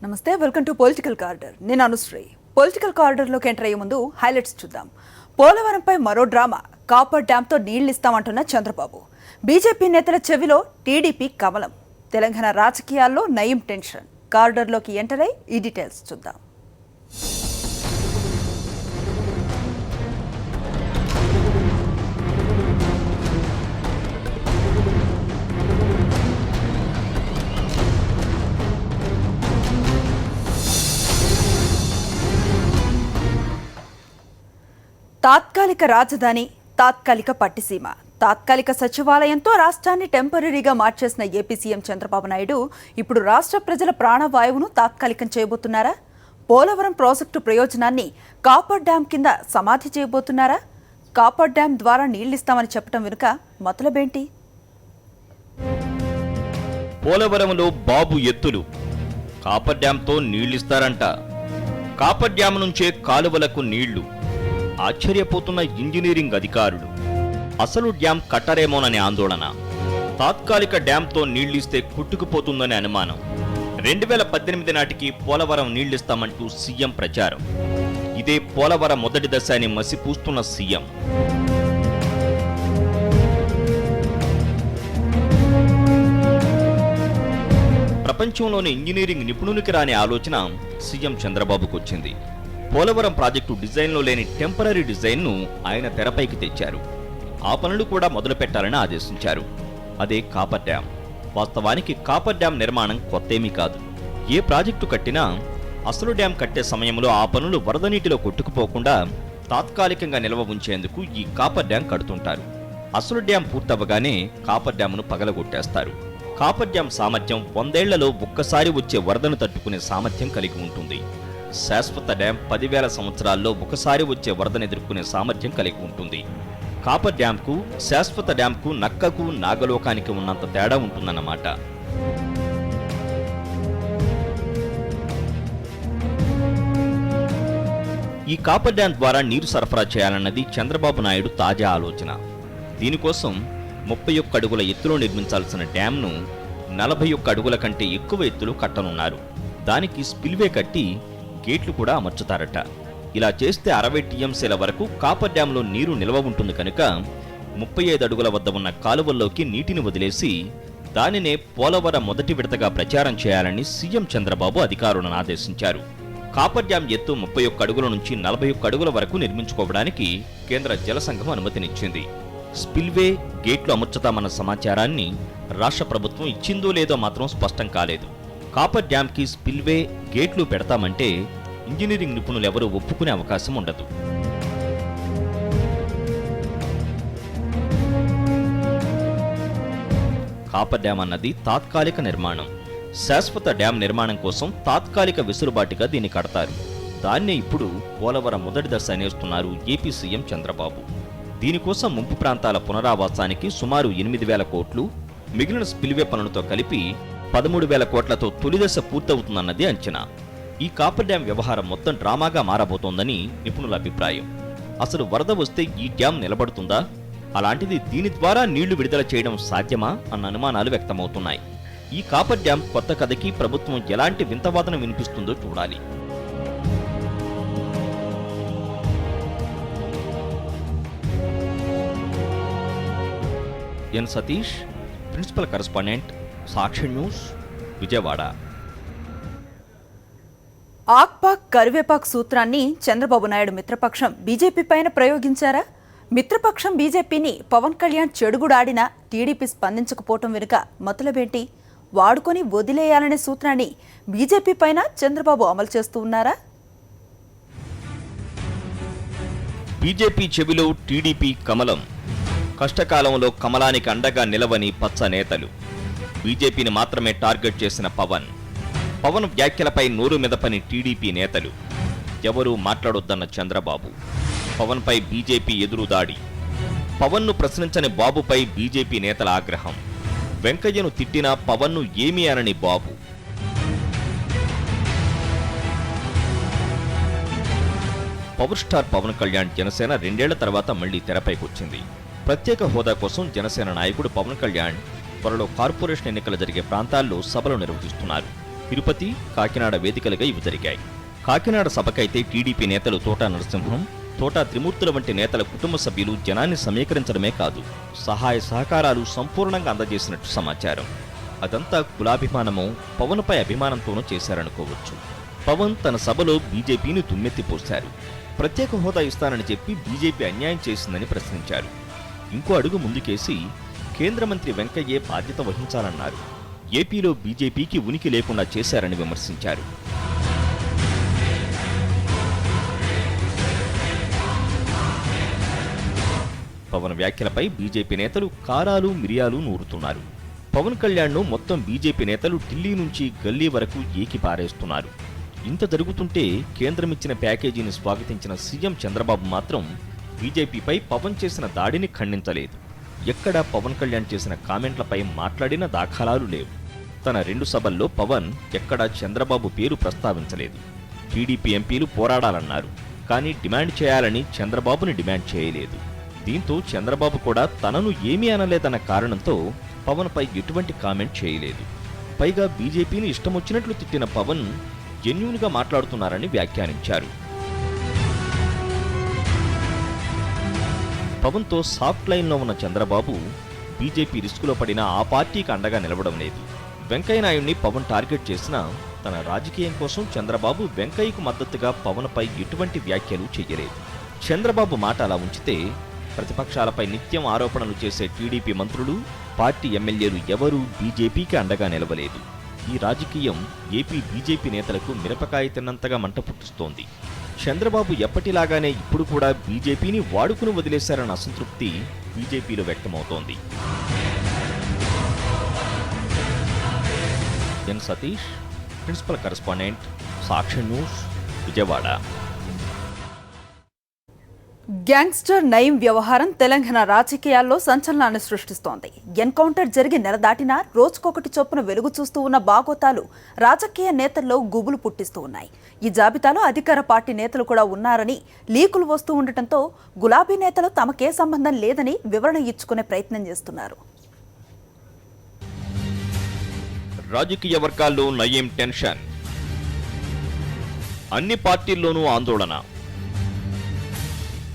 నమస్తే, welcome to political కార్డర్. నేను Anusri. Political కార్డర్లోకి enter అయ్యే ముందు హైలైట్స్ చూద్దాం. పోలవరంపై మరో డ్రామా. కాపర్ డ్యాంతో నీళ్లిస్తామంటున్న చంద్రబాబు. బీజేపీ నేతల చెవిలో టీడీపీ కమలం. తెలంగాణ రాజకీయాల్లో నయం టెన్షన్. కార్డర్లోకి ఎంటర్ అయ్యి ఈ డీటెయిల్స్ చూద్దాం. తాత్కాలిక రాజధాని, తాత్కాలిక పట్టిసీమ, తాత్కాలిక సచివాలయంతో రాష్ట్రాన్ని టెంపరీగా మార్చేసిన ఏపీ సీఎం చంద్రబాబు నాయుడు ఇప్పుడు రాష్ట్ర ప్రజల ప్రాణవాయువును తాత్కాలికం చేయబోతున్నారా? పోలవరం ప్రాజెక్టు ప్రయోజనాన్ని కాపర్ డ్యాం కింద సమాధి చేయబోతున్నారా? కాపర్ డ్యాం ద్వారా నీళ్లిస్తామని చెప్పడం వెనుక మతలబేంటి? పోలవరంలో బాబు ఎత్తులు. కాపర్ డ్యాంతో నీళ్లిస్తారంట. కాపర్ డ్యాం నుంచే కాలువలకు నీళ్లు. ఆశ్చర్యపోతున్న ఇంజనీరింగ్ అధికారులు. అసలు డ్యాం కట్టరేమోననే ఆందోళన. తాత్కాలిక డ్యాంతో నీళ్లిస్తే కుట్టుకుపోతుందనే అనుమానం. 2018 నాటికి పోలవరం నీళ్లిస్తామంటూ సీఎం ప్రచారం. ఇదే పోలవరం మొదటి దశ అని మసిపూస్తున్న సీఎం. ప్రపంచంలోని ఇంజనీరింగ్ నిపుణునికి రాని ఆలోచన సీఎం చంద్రబాబుకు వచ్చింది. పోలవరం ప్రాజెక్టు డిజైన్లో లేని టెంపరీ డిజైన్ను ఆయన తెరపైకి తెచ్చారు. ఆ పనులు కూడా మొదలు పెట్టాలని ఆదేశించారు. అదే కాపర్ డ్యాం. వాస్తవానికి కాపర్ డ్యాం నిర్మాణం కొత్తేమీ కాదు. ఏ ప్రాజెక్టు కట్టినా అసలు డ్యాం కట్టే సమయంలో ఆ పనులు వరద నీటిలో కొట్టుకుపోకుండా తాత్కాలికంగా నిల్వ ఉంచేందుకు ఈ కాపర్ డ్యాం కడుతుంటారు. అసలు డ్యాం పూర్తవగానే కాపర్ డ్యాంను పగలగొట్టేస్తారు. కాపర్ డ్యాం సామర్థ్యం 100 ఏళ్లలో ఒక్కసారి వచ్చే వరదను తట్టుకునే సామర్థ్యం కలిగి ఉంటుంది. శాశ్వత డ్యాం 10,000 సంవత్సరాల్లో ఒకసారి వచ్చే వరదను ఎదుర్కొనే సామర్థ్యం కలిగి ఉంటుంది. కాపర్ డ్యాంకు, శాశ్వత డ్యాంకు, నక్కకు, నాగలోకానికి ఉన్నంత తేడా ఉంటుందన్నమాట. ఈ కాపర్ డ్యాం ద్వారా నీరు సరఫరా చేయాలన్నది చంద్రబాబు నాయుడు తాజా ఆలోచన. దీనికోసం 31 అడుగుల ఎత్తులో నిర్మించాల్సిన డ్యాంను 41 అడుగుల కంటే ఎక్కువ ఎత్తులో కట్టనున్నారు. దానికి స్పిల్వే కట్టి గేట్లు కూడా అమర్చుతారట. ఇలా చేస్తే 60 టీఎంసీల వరకు కాపర్ డ్యాంలో నీరు నిల్వ ఉంటుంది కనుక 35 అడుగుల వద్ద ఉన్న కాలువల్లోకి నీటిని వదిలేసి దానినే పోలవరం మొదటి విడతగా ప్రచారం చేయాలని సీఎం చంద్రబాబు అధికారులను ఆదేశించారు. కాపర్ డ్యాం ఎత్తు 31 అడుగుల నుంచి 41 అడుగుల వరకు నిర్మించుకోవడానికి కేంద్ర జలసంఘం అనుమతినిచ్చింది. స్పిల్వే, గేట్లు అమర్చుతామన్న సమాచారాన్ని రాష్ట్ర ప్రభుత్వం ఇచ్చిందో లేదో మాత్రం స్పష్టం కాలేదు. కాపర్ డ్యాంకి స్పిల్వే, గేట్లు పెడతామంటే ఇంజనీరింగ్ నిపుణులు ఎవరూ ఒప్పుకునే అవకాశం ఉండదు. కాపర్ డ్యాం అన్నది తాత్కాలిక నిర్మాణం. శాశ్వత డ్యాం నిర్మాణం కోసం తాత్కాలిక వెసులుబాటుగా దీన్ని కడతారు. దాన్నే ఇప్పుడు పోలవరం మొదటి దశ అనేస్తున్నారు ఏపీ సీఎం చంద్రబాబు. దీనికోసం ముంపు ప్రాంతాల పునరావాసానికి సుమారు 8,000 కోట్లు, మిగిలిన స్పిల్వే పనులతో కలిపి 13,000 కోట్లతో తొలిదశ పూర్తవుతుందన్నది అంచనా. ఈ కాపర్ డ్యాం వ్యవహారం మొత్తం డ్రామాగా మారబోతోందని నిపుణుల అభిప్రాయం. అసలు వరద వస్తే ఈ డ్యాం నిలబడుతుందా? అలాంటిది దీని ద్వారా నీళ్లు విడుదల చేయడం సాధ్యమా అన్న అనుమానాలు వ్యక్తమవుతున్నాయి. ఈ కాపర్ డ్యాం కొత్త కథకి ప్రభుత్వం ఎలాంటి వింతవాదన వినిపిస్తుందో చూడాలి. ఎన్ సతీష్, ప్రిన్సిపల్ కరెస్పాండెంట్, సాక్షి న్యూస్, విజయవాడ. ఆక్పాక్ కరివేపాక్ సూత్రాన్ని చంద్రబాబు నాయుడు మిత్రపక్షం బీజేపీ పైన ప్రయోగించారా? మిత్రపక్షం బీజేపీని పవన్ కళ్యాణ్ చెడుగుడాడినా టీడీపీ స్పందించకపోవటం వెనుక మతలబేంటి? వాడుకొని వదిలేయాలనే సూత్రాన్ని బీజేపీ పైన చంద్రబాబు అమలు చేస్తూ ఉన్నారా? బీజేపీ చెవిలో టీడీపీ కమలం. కష్టకాలంలో కమలానికి అండగా నిలవని పచ్చ నేతలు. బీజేపీని మాత్రమే టార్గెట్ చేసిన పవన్ వ్యాఖ్యలపై నోరు మెదపని టీడీపీ నేతలు. ఎవరూ మాట్లాడొద్దన్న చంద్రబాబు. పవన్పై బీజేపీ ఎదురుదాడి. పవన్ను ప్రశ్నించని బాబుపై బీజేపీ నేతల ఆగ్రహం. వెంకయ్యను తిట్టినా పవన్ను ఏమీ అనని బాబు. పవర్ స్టార్ పవన్ కళ్యాణ్ జనసేన 2 ఏళ్ల తర్వాత మళ్లీ తెరపైకొచ్చింది. ప్రత్యేక హోదా కోసం జనసేన నాయకుడు పవన్ కళ్యాణ్ త్వరలో కార్పొరేషన్ ఎన్నికలు జరిగే ప్రాంతాల్లో సభలు నిర్వహిస్తున్నారు. తిరుపతి, కాకినాడ వేదికలుగా ఇవి జరిగాయి. కాకినాడ సభకైతే టీడీపీ నేతలు తోటా నరసింహం, తోటా త్రిమూర్తుల వంటి నేతల కుటుంబ సభ్యులు జనాన్ని సమీకరించడమే కాదు, సహాయ సహకారాలు సంపూర్ణంగా అందజేసినట్టు సమాచారం. అదంతా కులాభిమానమో, పవన్పై అభిమానంతోనూ చేశారనుకోవచ్చు. పవన్ తన సభలో బీజేపీని దుమ్మెత్తిపోశారు. ప్రత్యేక హోదా ఇస్తానని చెప్పి బీజేపీ అన్యాయం చేసిందని ప్రశ్నించారు. ఇంకో అడుగు ముందుకేసి కేంద్ర మంత్రి వెంకయ్యే బాధ్యత వహించాలన్నారు. ఏపీలో బీజేపీకి ఉనికి లేకుండా చేశారని విమర్శించారు. పవన్ వ్యాఖ్యలపై బీజేపీ నేతలు కారాలు మిరియాలు నూరుతున్నారు. పవన్ కళ్యాణ్ను మొత్తం బీజేపీ నేతలు ఢిల్లీ నుంచి గల్లీ వరకు ఏకి పారేస్తున్నారు. ఇంత జరుగుతుంటే కేంద్రమిచ్చిన ప్యాకేజీని స్వాగతించిన సీఎం చంద్రబాబు మాత్రం బీజేపీపై పవన్ చేసిన దాడిని ఖండించలేదు. ఎక్కడా పవన్ కళ్యాణ్ చేసిన కామెంట్లపై మాట్లాడిన దాఖలాలు లేవు. తన 2 సభల్లో పవన్ ఎక్కడా చంద్రబాబు పేరు ప్రస్తావించలేదు. టీడీపీ ఎంపీలు పోరాడాలన్నారు, కానీ డిమాండ్ చేయాలని చంద్రబాబుని డిమాండ్ చేయలేదు. దీంతో చంద్రబాబు కూడా తనను ఏమీ అనలేదన్న కారణంతో పవన్పై ఎటువంటి కామెంట్ చేయలేదు. పైగా బీజేపీని ఇష్టమొచ్చినట్లు తిట్టిన పవన్ జెన్యూన్గా మాట్లాడుతున్నారని వ్యాఖ్యానించారు. పవన్తో సాఫ్ట్ లైన్లో ఉన్న చంద్రబాబు బీజేపీ రిస్కులో పడినా ఆ పార్టీకి అండగా నిలవడం లేదు. వెంకయ్యనాయుడిని పవన్ టార్గెట్ చేసినా తన రాజకీయం కోసం చంద్రబాబు వెంకయ్యకు మద్దతుగా పవన్పై ఎటువంటి వ్యాఖ్యలు చేయలేదు. చంద్రబాబు మాట అలా ఉంచితే ప్రతిపక్షాలపై నిత్యం ఆరోపణలు చేసే టీడీపీ మంత్రులు, పార్టీ ఎమ్మెల్యేలు ఎవరూ బీజేపీకి అండగా నిలవలేదు. ఈ రాజకీయం ఏపీ బీజేపీ నేతలకు మిరపకాయ తిన్నంతగా మంట పుట్టిస్తోంది. చంద్రబాబు ఎప్పటిలాగానే ఇప్పుడు కూడా బీజేపీని వాడుకుని వదిలేశారన్న అసంతృప్తి బీజేపీలో వ్యక్తమవుతోంది. ఎన్ సతీష్, ప్రిన్సిపల్ కరెస్పాండెంట్, సాక్షి న్యూస్, విజయవాడ. గ్యాంగ్స్టర్ నయీం వ్యవహారం తెలంగాణ రాజకీయాల్లో సంచలనాన్ని సృష్టిస్తోంది. ఎన్కౌంటర్ జరిగి నెల దాటినా రోజుకొకటి చొప్పున వెలుగు చూస్తూ ఉన్న బాగోతాలు రాజకీయ నేతల్లో గుబులు పుట్టిస్తూ ఉన్నాయి. ఈ జాబితాలో అధికార పార్టీ నేతలు కూడా ఉన్నారని లీకులు వస్తూ ఉండటంతో గులాబీ నేతలు తమకే సంబంధం లేదని వివరణ ఇచ్చుకునే ప్రయత్నం చేస్తున్నారు. రాజకీయ వర్గాల్లో నయీం టెన్షన్, అన్ని పార్టీల్లోనూ ఆందోళన,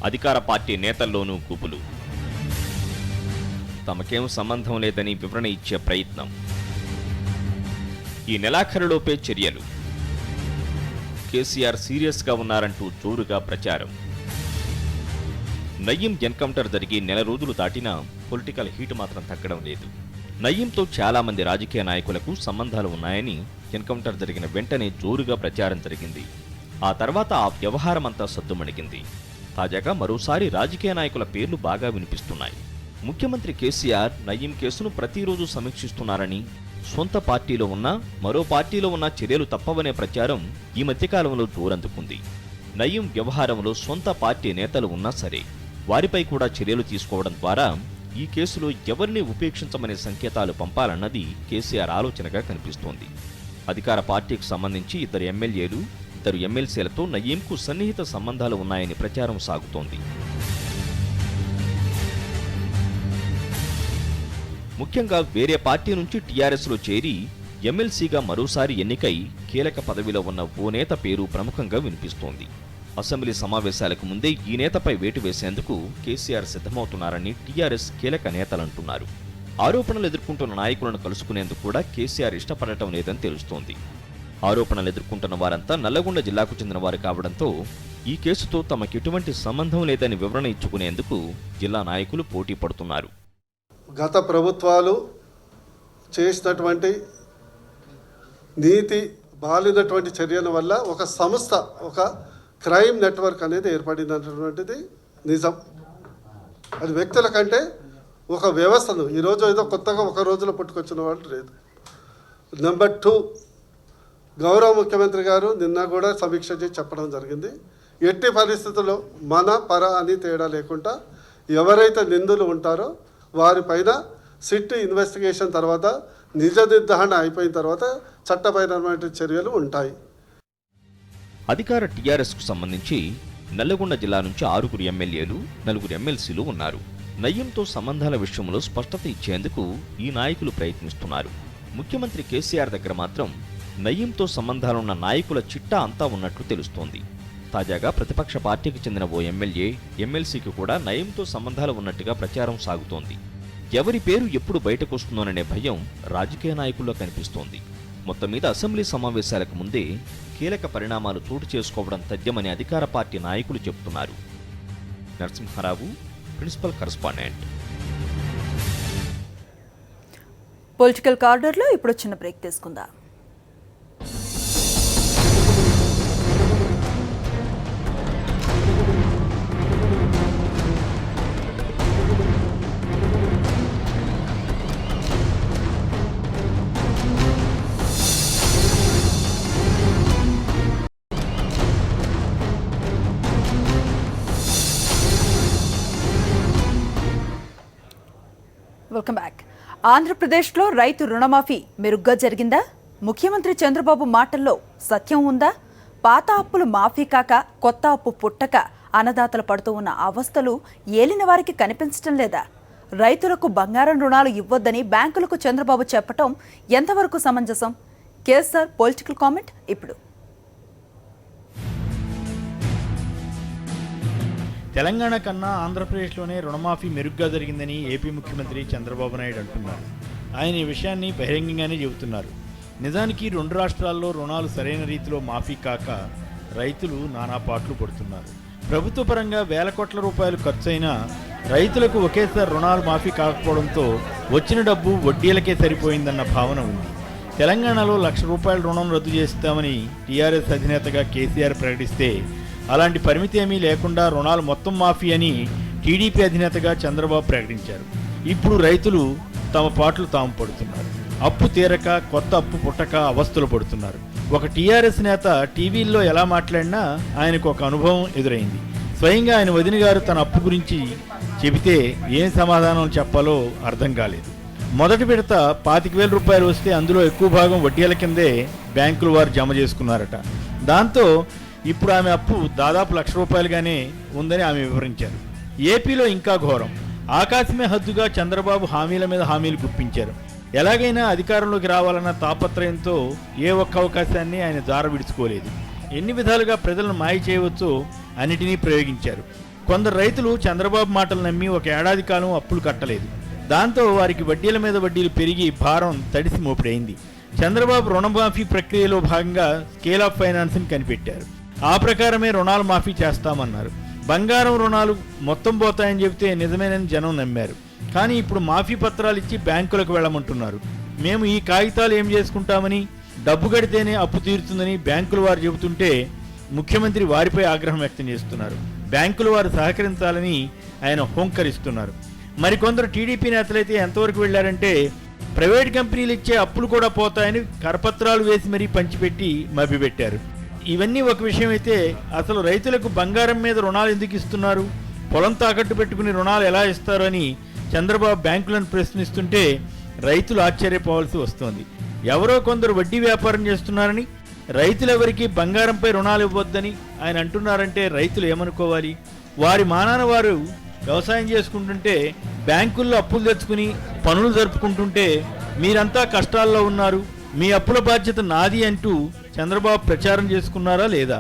అధికార పార్టీ నేతల్లోనూ గుబులు. తమకేం సంబంధం లేదని వివరణ ఇచ్చే ప్రయత్నం. ఈ నెలాఖరులోపే చర్యలు. కేసీఆర్ సీరియస్గా ఉన్నారంటూ జోరుగా ప్రచారం. నయీం ఎన్కౌంటర్ జరిగి నెల రోజులు దాటినా పొలిటికల్ హీట్ మాత్రం తగ్గడం లేదు. నయీంతో చాలా మంది రాజకీయ నాయకులకు సంబంధాలు ఉన్నాయని ఎన్కౌంటర్ జరిగిన వెంటనే జోరుగా ప్రచారం జరిగింది. ఆ తర్వాత ఆ వ్యవహారం అంతా సద్దుమణిగింది. తాజాగా మరోసారి రాజకీయ నాయకుల పేర్లు బాగా వినిపిస్తున్నాయి. ముఖ్యమంత్రి కేసీఆర్ నయీం కేసును ప్రతిరోజు సమీక్షిస్తున్నారని, సొంత పార్టీలో ఉన్నా మరో పార్టీలో ఉన్న చర్యలు తప్పవనే ప్రచారం ఈ మధ్యకాలంలో జోరందుకుంది. నయీం వ్యవహారంలో సొంత పార్టీ నేతలు ఉన్నా సరే వారిపై కూడా చర్యలు తీసుకోవడం ద్వారా ఈ కేసులో ఎవరిని ఉపేక్షించమనే సంకేతాలు పంపాలన్నది కేసీఆర్ ఆలోచనగా కనిపిస్తోంది. అధికార పార్టీకి సంబంధించి 2 ఎమ్మెల్యేలు, 2 ఎమ్మెల్సీలతో నయీంకు సన్నిహిత సంబంధాలు ఉన్నాయని ప్రచారం సాగుతోంది. ముఖ్యంగా వేరే పార్టీ నుంచి టీఆర్ఎస్లో చేరి ఎమ్మెల్సీగా మరోసారి ఎన్నికై కీలక పదవిలో ఉన్న ఓ నేత పేరు ప్రముఖంగా వినిపిస్తోంది. అసెంబ్లీ సమావేశాలకు ముందే ఈ నేతపై వేటు వేసేందుకు కేసీఆర్ సిద్ధమవుతున్నారని టీఆర్ఎస్ కీలక నేతలంటున్నారు. ఆరోపణలు ఎదుర్కొంటున్న నాయకులను కలుసుకునేందుకు కూడా కేసీఆర్ ఇష్టపడటం లేదని తెలుస్తోంది. ఆరోపణలు ఎదుర్కొంటున్న వారంతా నల్లగొండ జిల్లాకు చెందిన వారు కావడంతో ఈ కేసుతో తమకెటువంటి సంబంధం లేదని వివరణ ఇచ్చుకునేందుకు జిల్లా నాయకులు పోటీ పడుతున్నారు. గత ప్రభుత్వాలు చేసినటువంటి నీతి బాలినటువంటి చర్యల వల్ల ఒక సంస్థ, ఒక క్రైమ్ నెట్వర్క్ అనేది ఏర్పడినటువంటిది నిజం. అది వ్యక్తుల కంటే ఒక వ్యవస్థను ఈరోజు ఏదో కొత్తగా ఒక రోజులో పుట్టుకొచ్చిన వాళ్ళు లేదు. నెంబర్ 2, గౌరవ ముఖ్యమంత్రి గారు నిన్న కూడా సమీక్ష చేసి చెప్పడం జరిగింది. ఎట్టి పరిస్థితుల్లో మన పర అని తేడా లేకుండా ఎవరైతే నిందులు ఉంటారో వారిపైన సిట్ ఇన్వెస్టిగేషన్ తర్వాత నిజ నిర్ధారణ అయిపోయిన తర్వాత చట్టపరమైన చర్యలు ఉంటాయి. అధికార టీఆర్ఎస్కు సంబంధించి నల్లగొండ జిల్లా నుంచి 6 ఎమ్మెల్యేలు, 4 ఎమ్మెల్సీలు ఉన్నారు. నయీంతో సంబంధాల విషయంలో స్పష్టత ఇచ్చేందుకు ఈ నాయకులు ప్రయత్నిస్తున్నారు. ముఖ్యమంత్రి కేసీఆర్ దగ్గర మాత్రం నయీంతో సంబంధాలున్న నాయకుల చిట్టా అంతా ఉన్నట్లు తెలుస్తోంది. తాజాగా ప్రతిపక్ష పార్టీకి చెందిన ఓ ఎమ్మెల్యే, ఎమ్మెల్సీకి కూడా నయీంతో సంబంధాలు ఉన్నట్టుగా ప్రచారం సాగుతోంది. ఎవరి పేరు ఎప్పుడు బయటకొస్తుందోననే భయం రాజకీయ నాయకుల్లో కనిపిస్తోంది. మొత్తం మీద అసెంబ్లీ సమావేశాలకు ముందే కీలక పరిణామాలు చోటు చేసుకోవడం తథ్యమని అధికార పార్టీ నాయకులు చెబుతున్నారు. Narasimha Rao, principal correspondent. పొలిటికల్ కార్డర్లో ఇప్పుడు చిన్న బ్రేక్ తీసుకుందాం. Welcome back. ఆంధ్రప్రదేశ్లో రైతు రుణమాఫీ మెరుగ్గా జరిగిందా? ముఖ్యమంత్రి చంద్రబాబు మాటల్లో సత్యం ఉందా? పాత అప్పులు మాఫీ కాక కొత్త అప్పు పుట్టక అన్నదాతలు పడుతూ ఉన్న అవస్థలు ఏలిన వారికి కనిపించడం లేదా? రైతులకు బంగారం రుణాలు ఇవ్వొద్దని బ్యాంకులకు చంద్రబాబు చెప్పటం ఎంతవరకు సమంజసం? కేఎస్ఆర్ పొలిటికల్ కామెంట్ ఇప్పుడు. తెలంగాణ కన్నా ఆంధ్రప్రదేశ్లోనే రుణమాఫీ మెరుగ్గా జరిగిందని ఏపీ ముఖ్యమంత్రి చంద్రబాబు నాయుడు అంటున్నారు. ఆయన ఈ విషయాన్ని బహిరంగంగానే చెబుతున్నారు. నిజానికి రెండు రాష్ట్రాల్లో రుణాలు సరైన రీతిలో మాఫీ కాక రైతులు నానా పాట్లు పడుతున్నారు. ప్రభుత్వ పరంగా వేల కోట్ల రూపాయలు ఖర్చయినా రైతులకు ఒకేసారి రుణాలు మాఫీ కాకపోవడంతో వచ్చిన డబ్బు వడ్డీలకే సరిపోయిందన్న భావన ఉంది. తెలంగాణలో ₹1,00,000 రుణం రద్దు చేస్తామని టీఆర్ఎస్ అధినేతగా కేసీఆర్ ప్రకటిస్తే అలాంటి పరిమితి ఏమీ లేకుండా రుణాలు మొత్తం మాఫీ అని టీడీపీ అధినేతగా చంద్రబాబు ప్రకటించారు. ఇప్పుడు రైతులు తమ పాటలు తాము పడుతున్నారు. అప్పు తీరక కొత్త అప్పు పుట్టక అవస్థలు పడుతున్నారు. ఒక టీఆర్ఎస్ నేత టీవీల్లో ఎలా మాట్లాడినా ఆయనకు ఒక అనుభవం ఎదురైంది. స్వయంగా ఆయన వదిన గారు తన అప్పు గురించి చెబితే ఏం సమాధానం చెప్పాలో అర్థం కాలేదు. మొదటి విడత ₹25,000 వస్తే అందులో ఎక్కువ భాగం వడ్డీల కిందే బ్యాంకుల వారు జమ చేసుకున్నారట. దాంతో ఇప్పుడు ఆమె అప్పు దాదాపు ₹1,00,000గానే ఉందని ఆమె వివరించారు. ఏపీలో ఇంకా ఘోరం. ఆకాశమే హద్దుగా చంద్రబాబు హామీల మీద హామీలు గుప్పించారు. ఎలాగైనా అధికారంలోకి రావాలన్న తాపత్రయంతో ఏ ఒక్క అవకాశాన్ని ఆయన జార విడుచుకోలేదు. ఎన్ని విధాలుగా ప్రజలను మాయ చేయవచ్చో అన్నిటినీ ప్రయోగించారు. కొందరు రైతులు చంద్రబాబు మాటలు నమ్మి ఒక ఏడాది కాలం అప్పులు కట్టలేదు. దాంతో వారికి వడ్డీల మీద వడ్డీలు పెరిగి భారం తడిసి మోపిడైంది. చంద్రబాబు రుణమాఫీ ప్రక్రియలో భాగంగా స్కేల్ ఆఫ్ ఫైనాన్స్ని కనిపెట్టారు. ఆ ప్రకారమే రుణాలు మాఫీ చేస్తామన్నారు. బంగారం రుణాలు మొత్తం పోతాయని చెబితే నిజమేనని జనం నమ్మారు. కానీ ఇప్పుడు మాఫీ పత్రాలు ఇచ్చి బ్యాంకులకు వెళ్ళమంటున్నారు. మేము ఈ కాగితాలు ఏం చేసుకుంటామని, డబ్బు కడితేనే అప్పు తీరుతుందని బ్యాంకుల వారు చెబుతుంటే ముఖ్యమంత్రి వారిపై ఆగ్రహం వ్యక్తం చేస్తున్నారు. బ్యాంకుల వారు సహకరించాలని ఆయన హోంకరిస్తున్నారు. మరికొందరు టీడీపీ నేతలైతే ఎంతవరకు వెళ్లారంటే ప్రైవేట్ కంపెనీలు ఇచ్చే అప్పులు కూడా పోతాయని కరపత్రాలు వేసి మరీ పంచిపెట్టి మభ్యపెట్టారు. ఇవన్నీ ఒక విషయం అయితే అసలు రైతులకు బంగారం మీద రుణాలు ఎందుకు ఇస్తున్నారు, పొలం తాకట్టు పెట్టుకుని రుణాలు ఎలా ఇస్తారు అని చంద్రబాబు బ్యాంకులను ప్రశ్నిస్తుంటే రైతులు ఆశ్చర్యపోవాల్సి వస్తోంది. ఎవరో కొందరు వడ్డీ వ్యాపారం చేస్తున్నారని, రైతులెవరికి బంగారంపై రుణాలు ఇవ్వొద్దని ఆయన అంటున్నారంటే రైతులు ఏమనుకోవాలి? వారి మానాన వారు వ్యవసాయం చేసుకుంటుంటే బ్యాంకుల్లో అప్పులు తెచ్చుకుని పనులు జరుపుకుంటుంటే మీరంతా కష్టాల్లో ఉన్నారు, మీ అప్పుల బాధ్యత నాది అంటూ చంద్రబాబు ప్రచారం చేసుకున్నారా లేదా?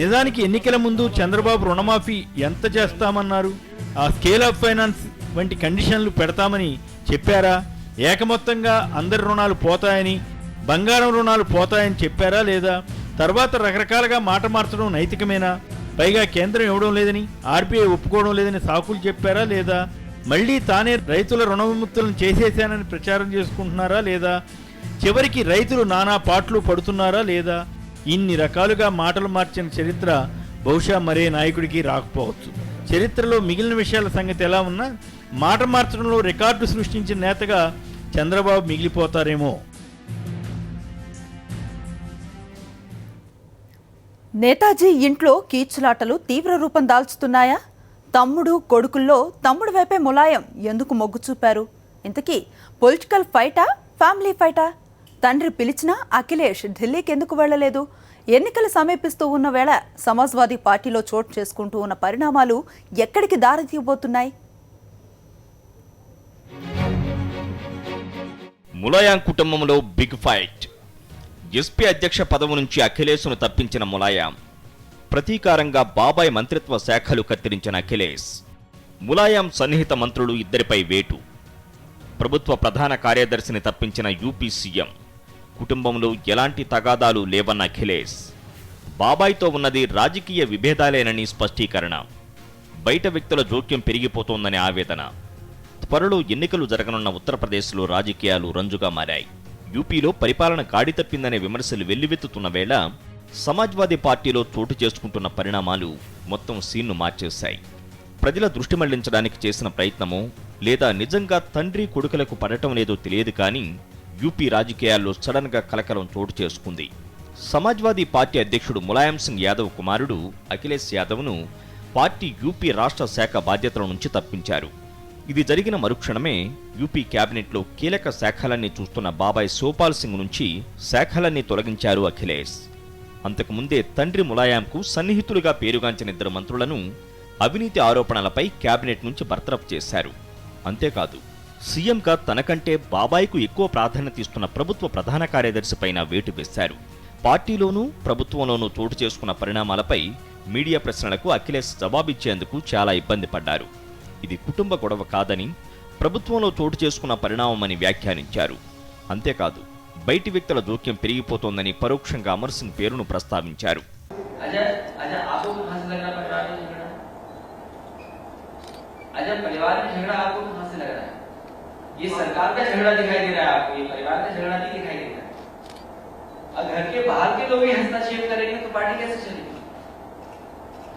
నిజానికి ఎన్నికల ముందు చంద్రబాబు రుణమాఫీ ఎంత చేస్తామన్నారు? ఆ స్కేల్ ఆఫ్ ఫైనాన్స్ వంటి కండిషన్లు పెడతామని చెప్పారా? ఏకమొత్తంగా అందరి రుణాలు పోతాయని, బంగారం రుణాలు పోతాయని చెప్పారా లేదా? తర్వాత రకరకాలుగా మాట మార్చడం నైతికమేనా? పైగా కేంద్రం ఇవ్వడం లేదని, ఆర్బీఐ ఒప్పుకోవడం లేదని సాకులు చెప్పారా లేదా? మళ్లీ తానే రైతుల రుణ విముక్తులను చేసేశానని ప్రచారం చేసుకుంటున్నారా లేదా? చివరికి రైతులు నానా పాటలు పడుతున్నారా లేదా? ఇన్ని రకాలుగా మాటలు మార్చిన చరిత్ర బహుశా మరే నాయకుడికి రాకపోవచ్చు. చరిత్రలో మిగిలిన విషయాల సంగతి ఎలా ఉన్నా మాట మార్చడంలో రికార్డు సృష్టించిన నేతగా చంద్రబాబు మిగిలిపోతారేమో. నేతాజీ ఇంట్లో కీచులాటలు తీవ్ర రూపం దాల్చుతున్నాయా? తమ్ముడు కొడుకుల్లో తమ్ముడు వైపే ములాయం ఎందుకు మొగ్గు చూపారు? ఇంతకీ పొలిటికల్ ఫైటా, ఫ్యామిలీ ఫైటా? తండ్రి పిలిచినా అఖిలేష్ ఢిల్లీకి ఎందుకు వెళ్లలేదు? ఎన్నికలు సమీపిస్తూ ఉన్న వేళ సమాజ్వాదీ పార్టీలో చోటు చేసుకుంటూ ఉన్న పరిణామాలు ఎక్కడికి దారితీయబోతున్నాయి? ములాయం కుటుంబంలో బిగ్ ఫైట్. ఎస్పీ అధ్యక్ష పదవి నుంచి అఖిలేష్ను తప్పించిన ములాయం, ప్రతీకారంగా బాబాయ్ మంత్రిత్వ శాఖలు కత్తిరించిన అఖిలేష్, ములాయం సన్నిహిత మంత్రులు ఇద్దరిపై వేటు, ప్రభుత్వ ప్రధాన కార్యదర్శిని తప్పించిన యూపీ సీఎం, కుటుంబంలో ఎలాంటి తగాదాలు లేవన్న అఖిలేష్, బాబాయ్తో ఉన్నది రాజకీయ విభేదాలేనని స్పష్టీకరణ, బయట వ్యక్తుల జోక్యం పెరిగిపోతోందనే ఆవేదన. త్వరలో ఎన్నికలు జరగనున్న ఉత్తరప్రదేశ్లో రాజకీయాలు రంజుగా మారాయి. యూపీలో పరిపాలన గాడి తప్పిందనే విమర్శలు వెల్లువెత్తుతున్న వేళ సమాజ్వాదీ పార్టీలో చోటు చేసుకుంటున్న పరిణామాలు మొత్తం సీన్ను మార్చేశాయి. ప్రజల దృష్టి మళ్లించడానికి చేసిన ప్రయత్నమో లేదా నిజంగా తండ్రి కొడుకులకు పడటం లేదో తెలియదు కానీ యూపీ రాజకీయాల్లో సడన్గా కలకలం చోటు చేసుకుంది. సమాజ్వాదీ పార్టీ అధ్యక్షుడు ములాయం సింగ్ యాదవ్ కుమారుడు అఖిలేష్ యాదవ్ను పార్టీ యూపీ రాష్ట్ర శాఖ బాధ్యతల నుంచి తప్పించారు. ఇది జరిగిన మరుక్షణమే యూపీ కేబినెట్లో కీలక శాఖలన్నీ చూస్తున్న బాబాయ్ శివపాల్ సింగ్ నుంచి శాఖలన్నీ తొలగించారు అఖిలేష్. అంతకుముందే తండ్రి ములాయంకు సన్నిహితులుగా పేరుగాంచిన ఇద్దరు మంత్రులను అవినీతి ఆరోపణలపై కేబినెట్ నుంచి బర్తరఫ్ చేశారు. అంతేకాదు సీఎంగా తనకంటే బాబాయ్కు ఎక్కువ ప్రాధాన్యత ఇస్తున్న ప్రభుత్వ ప్రధాన కార్యదర్శి పైన వేటు వేశారు. పార్టీలోనూ ప్రభుత్వంలోనూ చోటు చేసుకున్న పరిణామాలపై మీడియా ప్రశ్నలకు అఖిలేష్ జవాబిచ్చేందుకు చాలా ఇబ్బంది పడ్డారు. ఇది కుటుంబ గొడవ కాదని, ప్రభుత్వంలో చోటు చేసుకున్న పరిణామమని వ్యాఖ్యానించారు. అంతేకాదు బయటి వ్యక్తుల జోక్యం పెరిగిపోతోందని పరోక్షంగా అమర్ సింగ్ పేరును ప్రస్తావించారు. घर के बाहर के लोग ही हस्तक्षेप करेंगे तो पार्टी कैसे चलेगी?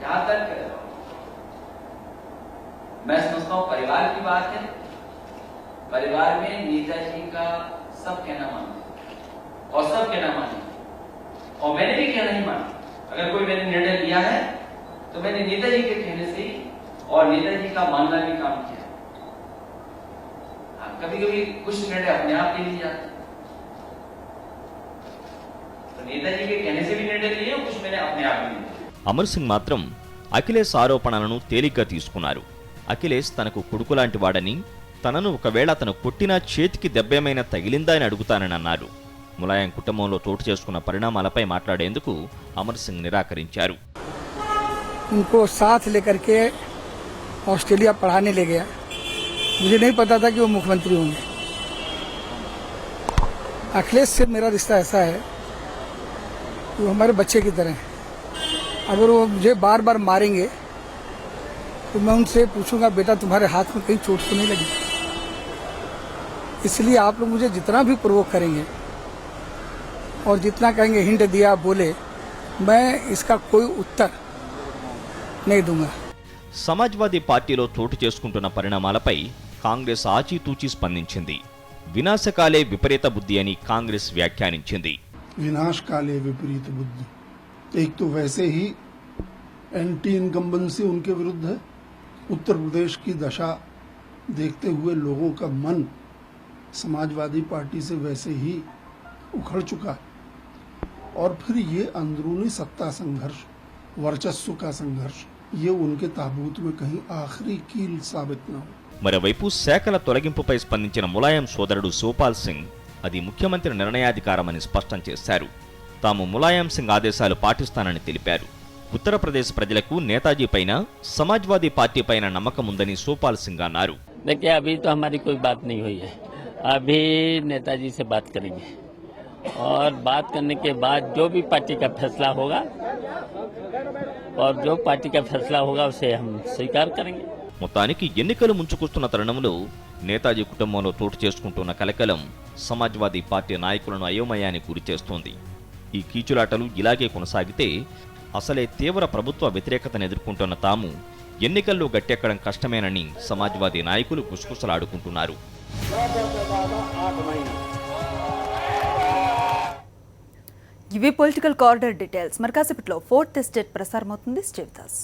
जहां तक मैं समझता हूं परिवार की बात है, परिवार में नेताजी का सब कहना माने और सब कहना माने और मैंने भी कहना ही माना। अगर कोई मैंने निर्णय लिया है तो मैंने नेताजी के कहने से और नेताजी का मानना भी काम किया। कभी कभी कुछ निर्णय अपने आप ले लिए जाते, नेताजी के कहने से भी निर्णय लिए और कुछ मैंने अपने आप लिए। అమర్ సింగ్ మాత్రం అఖిలేష్ ఆరోపణలను తేలిగ్గా తీసుకున్నారు. అఖిలేష్ తనకు కొడుకులాంటి వాడని, తనను ఒకవేళ తను కొట్టినా చేతికి దెబ్బేమైనా తగిలిందా అని అడుగుతానని అన్నారు. ములాయం కుటుంబంలో చోటు చేసుకున్న పరిణామాలపై మాట్లాడేందుకు అమర్ సింగ్ నిరాకరించారు. उनको साथ लेकर के ऑस्ट्रेलिया पढ़ाने ले गया। मुझे नहीं पता था कि वो मुख्यमंत्री होंगे। अखिलेश से मेरा रिश्ता ऐसा है, वो हमारे बच्चे की तरह है। अगर वो मुझे बार बार मारेंगे तो मैं उनसे पूछूंगा, बेटा तुम्हारे हाथ में कहीं चोट तो नहीं लगी? इसलिए आप लोग मुझे जितना भी प्रोवोक करेंगे और जितना कहेंगे हिंट दिया बोले, मैं इसका कोई उत्तर नहीं दूंगा। సమాజ్వాదీ పార్టీలో చోటు చేసుకుంటున్న పరిణామాలపై కాంగ్రెస్ ఆచితూచి స్పందించింది. వినాశకాలే విపరీత బుద్ధి అని కాంగ్రెస్ వ్యాఖ్యానించింది. विनाश काले विपरीत बुद्धि, एक तो वैसे ही एंटी इनकम्बेंसी उनके विरुद्ध है। उत्तर प्रदेश की दशा देखते हुए लोगों का मन समाजवादी पार्टी से वैसे ही उखड़ चुका है और फिर ये अंदरूनी सत्ता संघर्ष, वर्चस्व का संघर्ष, ये उनके ताबूत में कहीं आखिरी कील साबित न हो। మరోవైపు శాఖల తొలగింపుపై స్పందించిన ములాయం సోదరుడు శివపాల్ సింగ్ అది ముఖ్యమంత్రి నిర్ణయాధికారమని స్పష్టం చేశారు. తాము ములాయం సింగ్ ఆదేశాలు పాటిస్తానని తెలిపారు. ఉత్తరప్రదేశ్ ప్రజలకు నేతాజీ పైన, సమాజ్వాదీ పార్టీ పైన నమ్మకం ఉందని శివపాల్ సింగ్ అన్నారు. देखिए अभी तो हमारी कोई बात नहीं हुई है, अभी नेताजी से बात करेंगे और बात करने के बाद जो भी पार्टी का फैसला होगा और जो पार्टी का फैसला होगा उसे हम स्वीकार करेंगे। మొత్తానికి ఎన్నికలు ముంచుకొస్తున్న తరుణంలో నేతాజీ కుటుంబంలో చోటు చేసుకుంటున్న కలకలం సమాజ్వాదీ పార్టీ నాయకులను అయోమయానికి గురిచేస్తోంది. ఈ కీచులాటలు ఇలాగే కొనసాగితే అసలే తీవ్ర ప్రభుత్వ వ్యతిరేకతను ఎదుర్కొంటున్న తాము ఎన్నికల్లో గట్టెక్కడం కష్టమేనని సమాజ్వాదీ నాయకులు గుసగుసలాడుకుంటున్నారు. ఇవి పొలిటికల్ కారిడార్ డీటెయిల్స్. మరి కాసేపట్లో 4th ఎస్టేట్ ప్రసారమవుతుంది. Stay with us.